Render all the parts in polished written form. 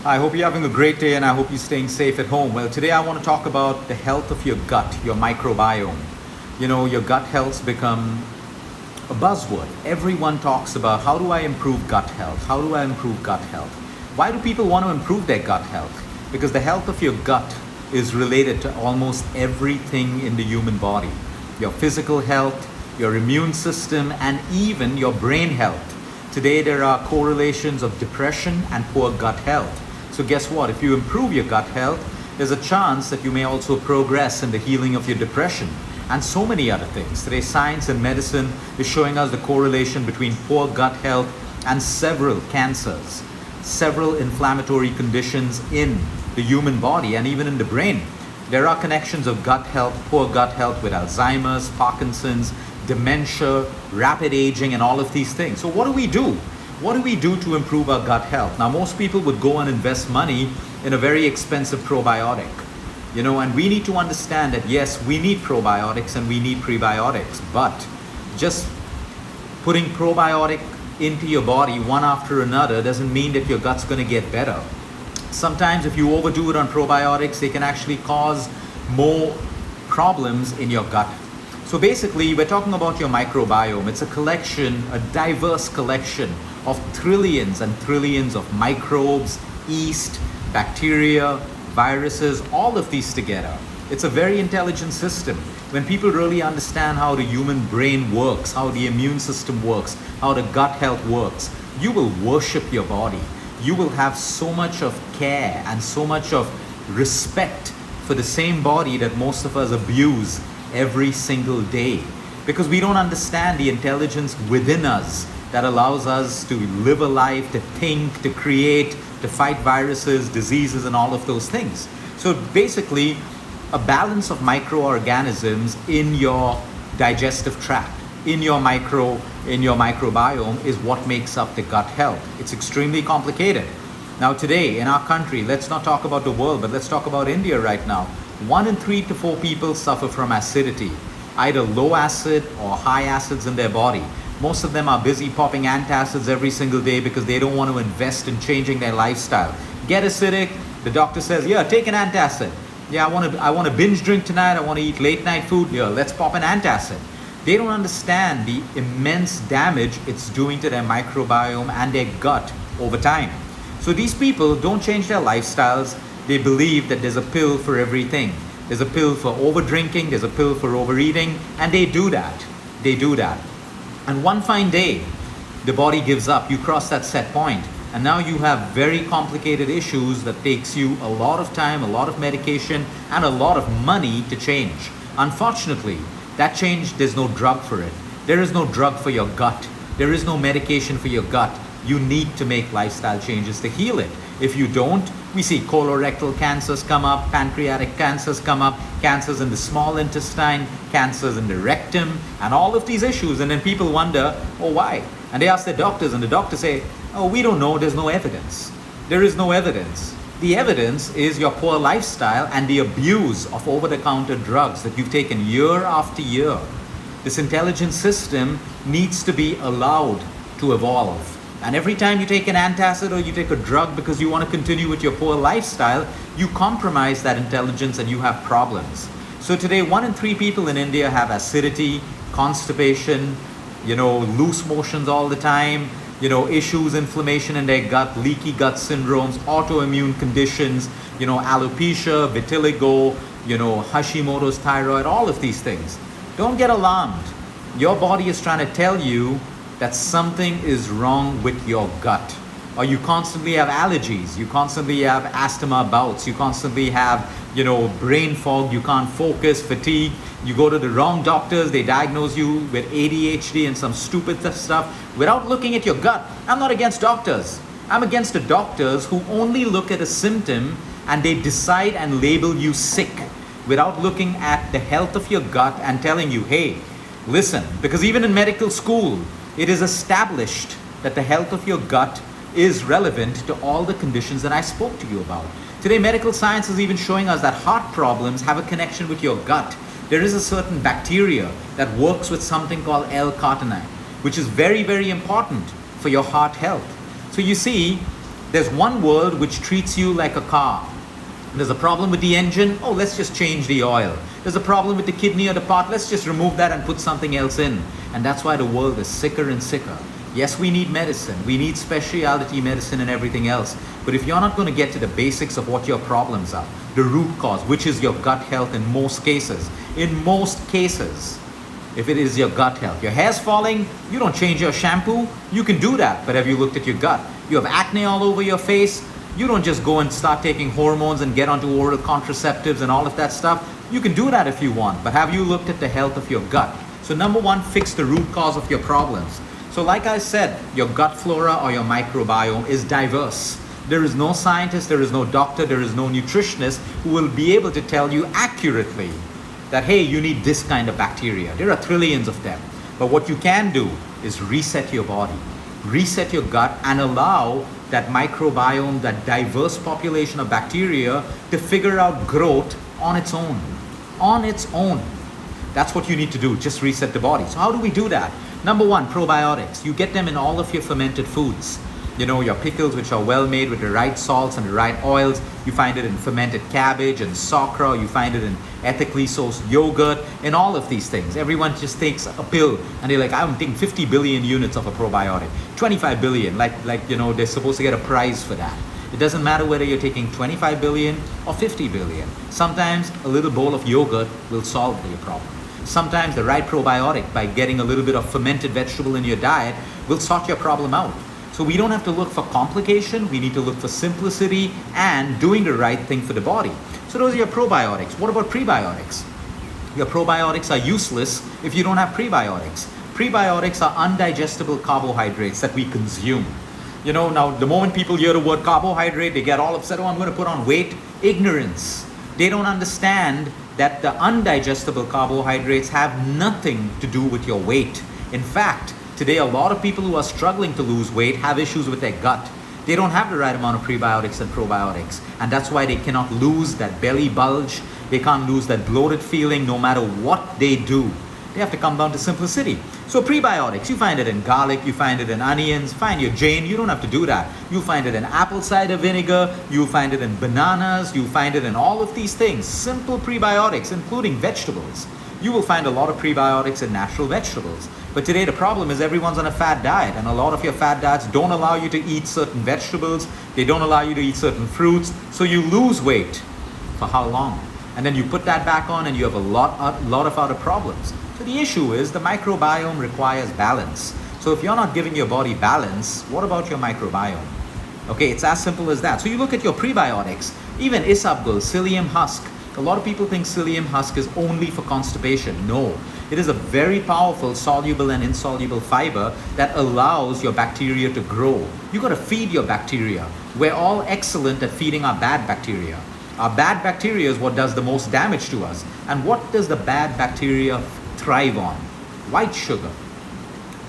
I hope you're having a great day and I hope you're staying safe at home. Well, today I want to talk about the health of your gut, your microbiome. You know, your gut health's become a buzzword. Everyone talks about how do I improve gut health? How do I improve gut health? Why do people want to improve their gut health? Because the health of your gut is related to almost everything in the human body. Your physical health, your immune system, and even your brain health. Today there are correlations of depression and poor gut health. So guess what? If you improve your gut health, there's a chance that you may also progress in the healing of your depression and so many other things. Today, science and medicine is showing us the correlation between poor gut health and several cancers, several inflammatory conditions in the human body and even in the brain. There are connections of gut health, poor gut health with Alzheimer's, Parkinson's, dementia, rapid aging, and all of these things. So what do we do? What do we do to improve our gut health? Now, most people would go and invest money in a very expensive probiotic, and we need to understand that yes, we need probiotics and we need prebiotics, but just putting probiotic into your body one after another doesn't mean that your gut's going to get better. Sometimes if you overdo it on probiotics, they can actually cause more problems in your gut. So basically, we're talking about your microbiome. It's a collection, a diverse collection of trillions and trillions of microbes, yeast, bacteria, viruses, all of these together. It's a very intelligent system. When people really understand how the human brain works, how the immune system works, how the gut health works, you will worship your body. You will have so much of care and so much of respect for the same body that most of us abuse every single day, because we don't understand the intelligence within us that allows us to live a life, to think, to create, to fight viruses, diseases, and all of those things. So basically, a balance of microorganisms in your digestive tract, in your microbiome is what makes up the gut health. It's extremely complicated. Now today in our country, let's not talk about the world, but let's talk about India right now. 1 in 3 to 4 people suffer from acidity, either low acid or high acids in their body. Most of them are busy popping antacids every single day because they don't want to invest in changing their lifestyle. Get acidic, the doctor says, yeah, take an antacid. Yeah, I want to binge drink tonight, I want to eat late night food, yeah, let's pop an antacid. They don't understand the immense damage it's doing to their microbiome and their gut over time. So these people don't change their lifestyles. They believe that there's a pill for everything. There's a pill for over drinking, there's a pill for overeating, and they do that. And one fine day, the body gives up. You cross that set point, and now you have very complicated issues that takes you a lot of time, a lot of medication, and a lot of money to change. Unfortunately, that change, there's no drug for it. There is no drug for your gut. There is no medication for your gut. You need to make lifestyle changes to heal it. If you don't, we see colorectal cancers come up, pancreatic cancers come up, cancers in the small intestine, cancers in the rectum, and all of these issues. And then people wonder, oh, why? And they ask their doctors, and the doctors say, oh, we don't know, there's no evidence. There is no evidence. The evidence is your poor lifestyle and the abuse of over-the-counter drugs that you've taken year after year. This intelligent system needs to be allowed to evolve. And every time you take an antacid or you take a drug because you want to continue with your poor lifestyle, you compromise that intelligence and you have problems. So today, 1 in 3 people in India have acidity, constipation, loose motions all the time, issues, inflammation in their gut, leaky gut syndromes, autoimmune conditions, alopecia, vitiligo, Hashimoto's thyroid, all of these things. Don't get alarmed. Your body is trying to tell you that something is wrong with your gut. Or you constantly have allergies, you constantly have asthma bouts, you constantly have, brain fog, you can't focus, fatigue. You go to the wrong doctors, they diagnose you with ADHD and some stupid stuff without looking at your gut. I'm not against doctors. I'm against the doctors who only look at a symptom and they decide and label you sick without looking at the health of your gut and telling you, hey, listen, because even in medical school, it is established that the health of your gut is relevant to all the conditions that I spoke to you about. Today, medical science is even showing us that heart problems have a connection with your gut. There is a certain bacteria that works with something called L-carnitine, which is very, very important for your heart health. So you see, There's one world which treats you like a car. There's a problem with the engine, oh, let's just change the oil. There's a problem with the kidney or the part, let's just remove that and put something else in. And that's why the world is sicker and sicker. Yes, we need medicine, we need specialty medicine and everything else. But if you're not going to get to the basics of what your problems are, the root cause, which is your gut health in most cases, if it is your gut health, your hair's falling, you don't change your shampoo, you can do that. But have you looked at your gut? You have acne all over your face, you don't just go and start taking hormones and get onto oral contraceptives and all of that stuff. You can do that if you want, but have you looked at the health of your gut? So number one, fix the root cause of your problems. So like I said, your gut flora or your microbiome is diverse. There is no scientist, there is no doctor, there is no nutritionist who will be able to tell you accurately that, hey, you need this kind of bacteria. There are trillions of them. But what you can do is reset your body, reset your gut, and allow that microbiome, that diverse population of bacteria, to figure out growth on its own. On its own. That's what you need to do, just reset the body. So how do we do that? Number one, probiotics. You get them in all of your fermented foods. You know, your pickles, which are well made with the right salts and the right oils. You find it in fermented cabbage and sauerkraut. You find it in ethically sourced yogurt and all of these things. Everyone just takes a pill and they're like, I'm taking 50 billion units of a probiotic, 25 billion, like you know, they're supposed to get a prize for that. It doesn't matter whether you're taking 25 billion or 50 billion. Sometimes a little bowl of yogurt will solve your problem. Sometimes the right probiotic, by getting a little bit of fermented vegetable in your diet, will sort your problem out. So we don't have to look for complication, we need to look for simplicity and doing the right thing for the body. So those are your probiotics. What about prebiotics? Your probiotics are useless if you don't have prebiotics. Prebiotics are undigestible carbohydrates that we consume. You know, now the moment people hear the word carbohydrate, they get all upset, oh, I'm going to put on weight. Ignorance. They don't understand that the undigestible carbohydrates have nothing to do with your weight. In fact, today a lot of people who are struggling to lose weight have issues with their gut. They don't have the right amount of prebiotics and probiotics, and that's why they cannot lose that belly bulge. They can't lose that bloated feeling no matter what they do. They have to come down to simplicity. So prebiotics, you find it in garlic, you find it in onions, find your Jane, you don't have to do that. You find it in apple cider vinegar, you find it in bananas, you find it in all of these things. Simple prebiotics, including vegetables. You will find a lot of prebiotics in natural vegetables. But today the problem is everyone's on a fad diet, and a lot of your fad diets don't allow you to eat certain vegetables, they don't allow you to eat certain fruits, so you lose weight. For how long? And then you put that back on and you have a lot of other problems. So the issue is the microbiome requires balance. So if you're not giving your body balance, what about your microbiome? Okay, it's as simple as that. So you look at your prebiotics, even isabgol, psyllium husk. A lot of people think psyllium husk is only for constipation. No, it is a very powerful soluble and insoluble fiber that allows your bacteria to grow. You got to feed your bacteria. We're all excellent at feeding our bad bacteria. Our bad bacteria is what does the most damage to us. And what does the bad bacteria thrive on? White sugar,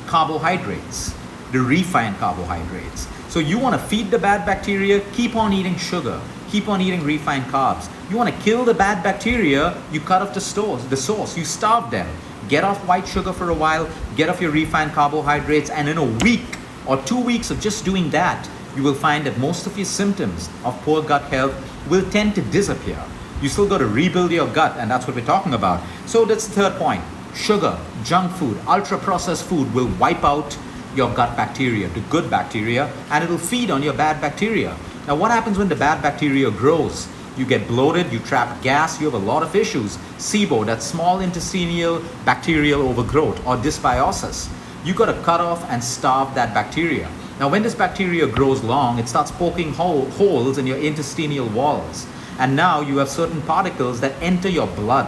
carbohydrates, the refined carbohydrates. So you want to feed the bad bacteria, keep on eating sugar, keep on eating refined carbs. You want to kill the bad bacteria, you cut off the source, you starve them. Get off white sugar for a while, get off your refined carbohydrates, and in a week or 2 weeks of just doing that, you will find that most of your symptoms of poor gut health will tend to disappear. You still got to rebuild your gut, and that's what we're talking about. So that's the third point. Sugar, junk food, ultra-processed food will wipe out your gut bacteria, the good bacteria, and it'll feed on your bad bacteria. Now what happens when the bad bacteria grows? You get bloated, you trap gas, you have a lot of issues. SIBO, that small intestinal bacterial overgrowth, or dysbiosis. You got to cut off and starve that bacteria. Now when this bacteria grows long, it starts poking holes in your intestinal walls. And now you have certain particles that enter your blood,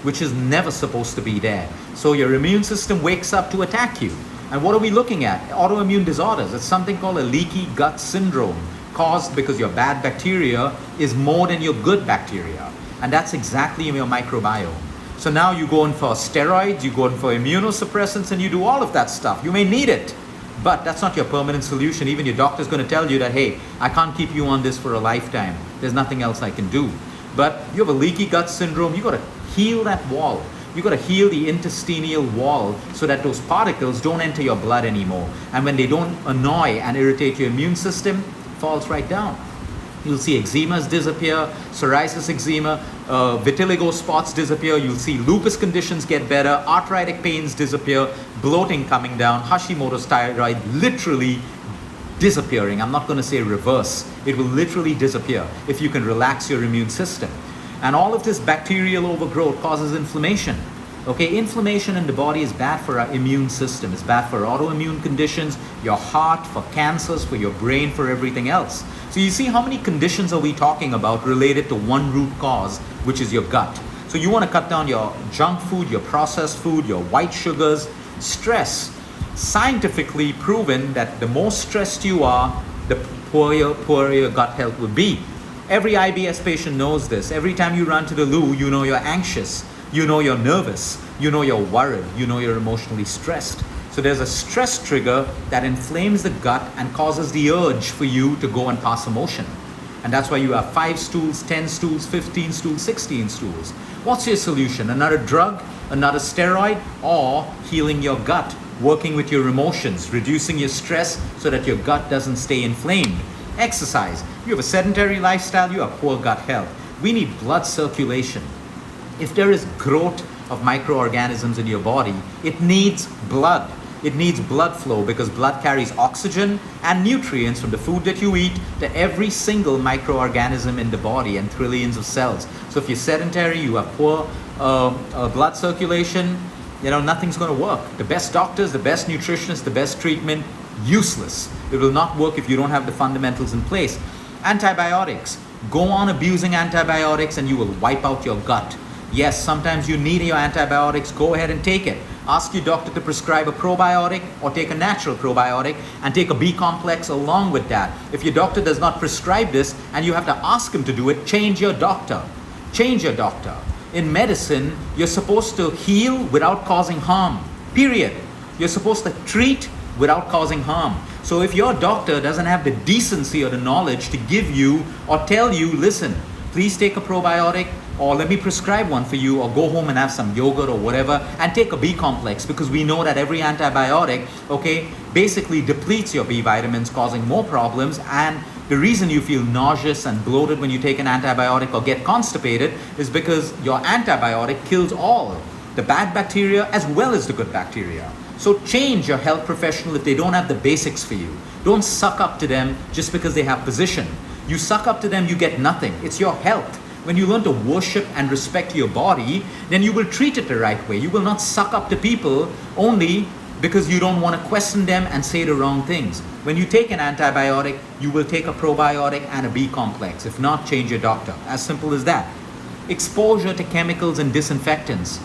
which is never supposed to be there. So your immune system wakes up to attack you. And what are we looking at? Autoimmune disorders. It's something called a leaky gut syndrome, caused because your bad bacteria is more than your good bacteria. And that's exactly your microbiome. So now you go in for steroids, you go in for immunosuppressants, and you do all of that stuff. You may need it, but that's not your permanent solution. Even your doctor's going to tell you that, hey, I can't keep you on this for a lifetime. There's nothing else I can do. But you have a leaky gut syndrome, you got to heal that wall. You got to heal the intestinal wall so that those particles don't enter your blood anymore. And when they don't annoy and irritate your immune system, falls right down. You'll see eczemas disappear, psoriasis eczema, vitiligo spots disappear. You'll see lupus conditions get better, arthritic pains disappear, bloating coming down, Hashimoto's thyroid literally disappearing. I'm not going to say reverse. It will literally disappear if you can relax your immune system. And all of this bacterial overgrowth causes inflammation. Okay, inflammation in the body is bad for our immune system. It's bad for autoimmune conditions, your heart, for cancers, for your brain, for everything else. So you see how many conditions are we talking about related to one root cause, which is your gut. So you want to cut down your junk food, your processed food, your white sugars, stress. Scientifically proven that the more stressed you are, the poorer your gut health will be. Every IBS patient knows this. Every time you run to the loo, you know you're anxious. You know you're nervous, you know you're worried, you know you're emotionally stressed. So there's a stress trigger that inflames the gut and causes the urge for you to go and pass a motion. And that's why you have 5 stools, 10 stools, 15 stools, 16 stools. What's your solution? Another drug, another steroid, or healing your gut, working with your emotions, reducing your stress so that your gut doesn't stay inflamed. Exercise. You have a sedentary lifestyle, you have poor gut health. We need blood circulation. If there is growth of microorganisms in your body, it needs blood. It needs blood flow because blood carries oxygen and nutrients from the food that you eat to every single microorganism in the body and trillions of cells. So if you're sedentary, you have poor blood circulation, nothing's going to work. The best doctors, the best nutritionists, the best treatment, useless. It will not work if you don't have the fundamentals in place. Antibiotics. Go on abusing antibiotics and you will wipe out your gut. Yes, sometimes you need your antibiotics, go ahead and take it. Ask your doctor to prescribe a probiotic or take a natural probiotic and take a B complex along with that. If your doctor does not prescribe this and you have to ask him to do it, change your doctor. Change your doctor. In medicine, you're supposed to heal without causing harm, period. You're supposed to treat without causing harm. So if your doctor doesn't have the decency or the knowledge to give you or tell you, listen, please take a probiotic, or let me prescribe one for you, or go home and have some yogurt or whatever and take a B complex, because we know that every antibiotic, basically depletes your B vitamins, causing more problems. And the reason you feel nauseous and bloated when you take an antibiotic or get constipated is because your antibiotic kills all the bad bacteria as well as the good bacteria. So change your health professional if they don't have the basics for you. Don't suck up to them just because they have position. You suck up to them, you get nothing. It's your health. When you learn to worship and respect your body, then you will treat it the right way. You will not suck up to people only because you don't want to question them and say the wrong things. When you take an antibiotic, you will take a probiotic and a B complex. If not, change your doctor. As simple as that. Exposure to chemicals and disinfectants.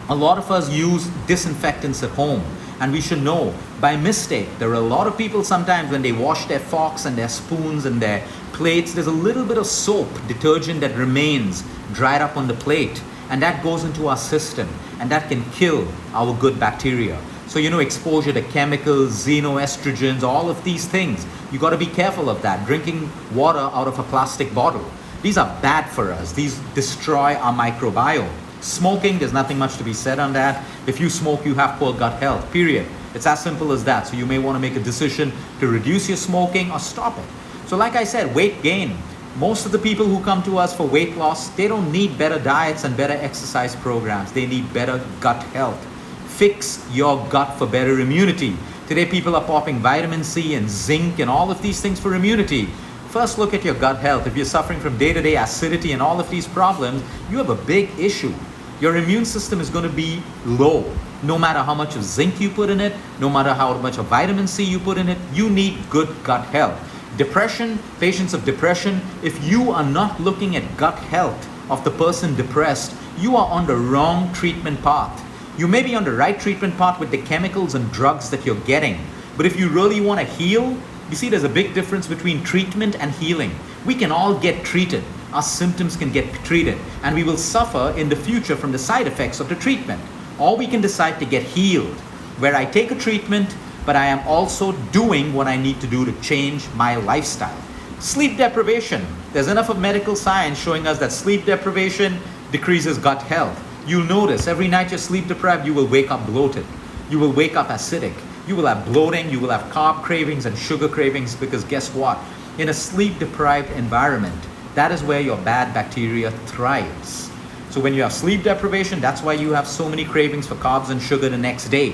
A lot of us use disinfectants at home, and we should know by mistake. There are a lot of people sometimes when they wash their forks and their spoons and their plates, there's a little bit of soap, detergent that remains dried up on the plate, and that goes into our system, and that can kill our good bacteria. So exposure to chemicals, xenoestrogens, all of these things, you got to be careful of that. Drinking water out of a plastic bottle, these are bad for us. These destroy our microbiome. Smoking, there's nothing much to be said on that. If you smoke, you have poor gut health, period. It's as simple as that. So you may want to make a decision to reduce your smoking or stop it. So like I said, weight gain. Most of the people who come to us for weight loss, they don't need better diets and better exercise programs. They need better gut health. Fix your gut for better immunity. Today people are popping vitamin C and zinc and all of these things for immunity. First, look at your gut health. If you're suffering from day-to-day acidity and all of these problems, you have a big issue. Your immune system is going to be low. No matter how much of zinc you put in it, no matter how much of vitamin C you put in it, you need good gut health. Depression, patients of depression, if you are not looking at gut health of the person depressed, you are on the wrong treatment path. You may be on the right treatment path with the chemicals and drugs that you're getting. But if you really want to heal, you see there's a big difference between treatment and healing. We can all get treated. Our symptoms can get treated, and we will suffer in the future from the side effects of the treatment. Or we can decide to get healed, where I take a treatment, but I am also doing what I need to do to change my lifestyle. Sleep deprivation. There's enough of medical science showing us that sleep deprivation decreases gut health. You'll notice every night you're sleep deprived, you will wake up bloated. You will wake up acidic. You will have bloating, you will have carb cravings and sugar cravings, because guess what? In a sleep-deprived environment, that is where your bad bacteria thrives. So when you have sleep deprivation, that's why you have so many cravings for carbs and sugar the next day.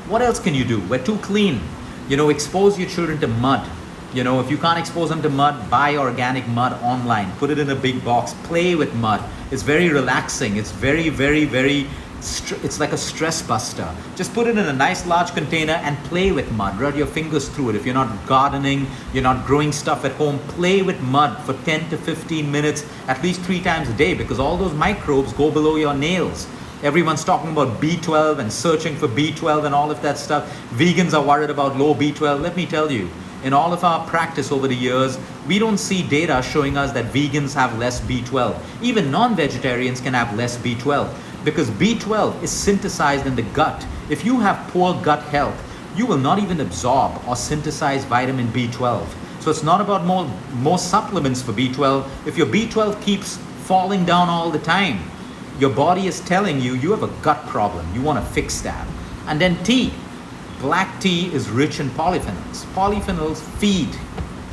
What else can you do? We're too clean. Expose your children to mud. If you can't expose them to mud, buy organic mud online. Put it in a big box. Play with mud. It's very relaxing. It's very, very, very, it's like a stress buster. Just put it in a nice large container and play with mud. Run your fingers through it. If you're not gardening, you're not growing stuff at home, play with mud for 10 to 15 minutes, at least 3 times a day, because all those microbes go below your nails. Everyone's talking about B12 and searching for B12 and all of that stuff. Vegans are worried about low B12. Let me tell you, in all of our practice over the years, we don't see data showing us that vegans have less B12. Even non-vegetarians can have less B12 because B12 is synthesized in the gut. If you have poor gut health, you will not even absorb or synthesize vitamin B12. So it's not about more supplements for B12. If your B12 keeps falling down all the time, your body is telling you you have a gut problem. You want to fix that. And then tea. Black tea is rich in polyphenols. Polyphenols feed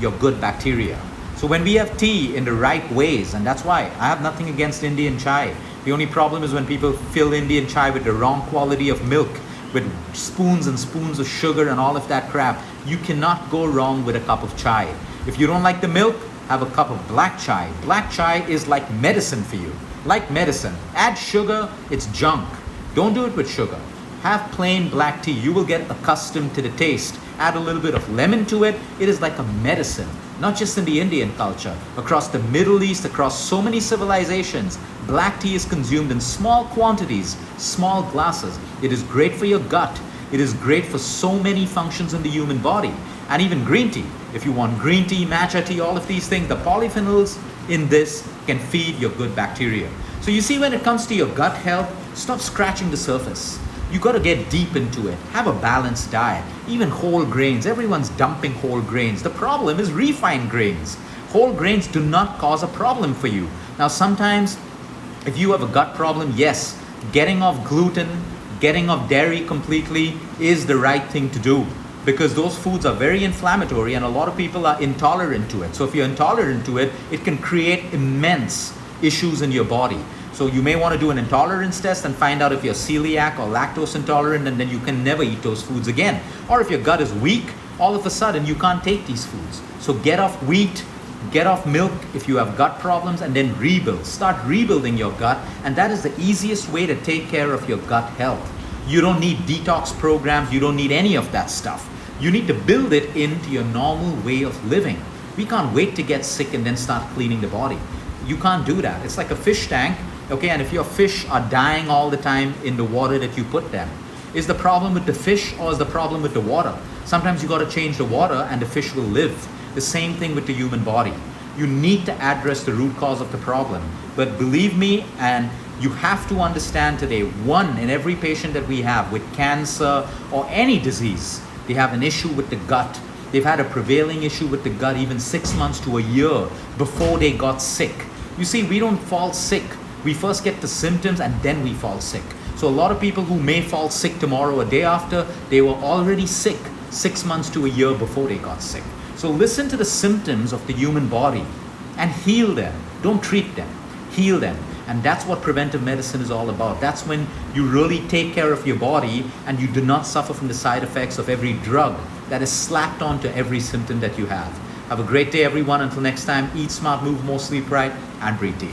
your good bacteria. So when we have tea in the right ways, and that's why I have nothing against Indian chai. The only problem is when people fill Indian chai with the wrong quality of milk, with spoons and spoons of sugar and all of that crap. You cannot go wrong with a cup of chai. If you don't like the milk, have a cup of black chai. Black chai is like medicine for you. Like medicine. Add sugar, it's junk. Don't do it with sugar. Have plain black tea. You will get accustomed to the taste. Add a little bit of lemon to it. It is like a medicine. Not just in the Indian culture. Across the Middle East, across so many civilizations, black tea is consumed in small quantities, small glasses. It is great for your gut. It is great for so many functions in the human body. And even green tea. If you want green tea, matcha tea, all of these things, the polyphenols in this can feed your good bacteria. So you see, when it comes to your gut health, stop scratching the surface. You got to get deep into it. Have a balanced diet. Even whole grains. Everyone's dumping whole grains. The problem is refined grains. Whole grains do not cause a problem for you. Now sometimes if you have a gut problem, yes, getting off gluten, getting off dairy completely is the right thing to do, because those foods are very inflammatory and a lot of people are intolerant to it. So if you're intolerant to it, it can create immense issues in your body. So you may want to do an intolerance test and find out if you're celiac or lactose intolerant, and then you can never eat those foods again. Or if your gut is weak, all of a sudden you can't take these foods. So get off wheat, get off milk if you have gut problems, and then rebuild. Start rebuilding your gut, and that is the easiest way to take care of your gut health. You don't need detox programs, you don't need any of that stuff. You need to build it into your normal way of living. We can't wait to get sick and then start cleaning the body. You can't do that. It's like a fish tank. Okay, and if your fish are dying all the time in the water that you put them, is the problem with the fish or is the problem with the water? Sometimes you got to change the water and the fish will live. The same thing with the human body. You need to address the root cause of the problem. But believe me, and you have to understand today, 1 in every patient that we have with cancer or any disease, they have an issue with the gut. They've had a prevailing issue with the gut even 6 months to a year before they got sick. You see, we don't fall sick. We first get the symptoms and then we fall sick. So a lot of people who may fall sick tomorrow or day after, they were already sick 6 months to a year before they got sick. So listen to the symptoms of the human body and heal them. Don't treat them, heal them. And that's what preventive medicine is all about. That's when you really take care of your body and you do not suffer from the side effects of every drug that is slapped onto every symptom that you have. Have a great day, everyone. Until next time, eat smart, move more, sleep right, and breathe deep.